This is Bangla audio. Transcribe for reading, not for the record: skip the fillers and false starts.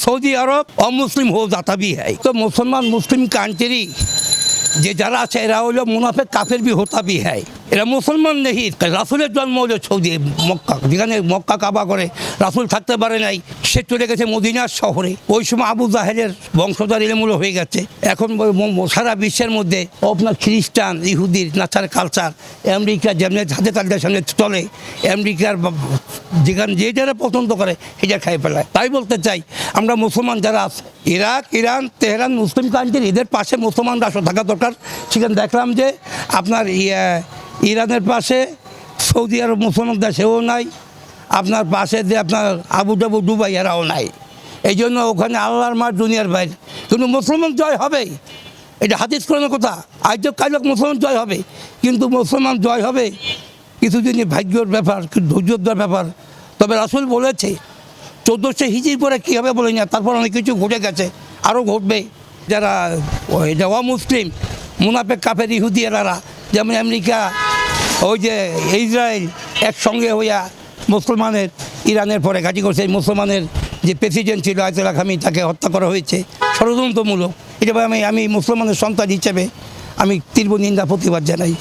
सऊदी अरब अमुस्लिम हो जाता भी है। तो मुसलमान मुस्लिम कंट्री যে যারা আছে এরা হলো মুনাফিক কাফের भी होता भी है। এরা মুসলমান নেই। রাসূলের জন্ম হলো সৌদি মক্কা, যেখানে মক্কা কাবা করে রাসূল থাকতে পারে নাই, সে চলে গেছে মদিনার শহরে। ওই সময় আবু জাহেলের বংশধর এলোমেলো হয়ে গেছে। এখন সারা বিশ্বের মধ্যে আপনার খ্রিস্টান ইহুদির নাচার কালচার আমেরিকা যেমনি হাতে তাদের সামনে চলে, আমেরিকার যেখানে যে যারা পছন্দ করে সেটা খাই ফেলায়। তাই বলতে চাই আমরা মুসলমান যারা আছে ইরাক, ইরান, তেহরান মুসলিম কান্ট্রি, এদের পাশে মুসলমান রাষ্ট্র থাকা দরকার। সেখানে দেখলাম যে আপনার ইরানের পাশে সৌদি আরব মুসলমান দেশেও নাই, আপনার পাশে যে আপনার আবুধাবি দুবাই এরাও নাই। এই জন্য ওখানে আল্লাহর মার দুনিয়ার বাইরে, কিন্তু মুসলমান জয় হবে, এটা হাদিস কোরআনের কথা। আজ কাল মুসলমান জয় হবে, কিন্তু মুসলমান জয় হবে কিছুদিনই ভাগ্যর ব্যাপার, ধৈর্যর ব্যাপার। তবে রাসূল বলেছে 1400 হিজরি পরে কী হবে বলে না, তারপর অনেক কিছু ঘটে গেছে, আরও ঘটবে। যারা অমুসলিম মুনাফিক কাফের ইহুদি এরা, যেমন আমেরিকা, ওই যে ইসরায়েল একসঙ্গে হইয়া মুসলমানের ইরানের পরে ঘাঁটি করছে। মুসলমানের যে প্রেসিডেন্ট ছিল আয়াতুল্লাহ খামেনি, তাকে হত্যা করা হয়েছে ষড়যন্ত্রমূলক। এটা আমি মুসলমানের সন্তান হিসেবে আমি তীব্র নিন্দা প্রতিবাদ জানাই।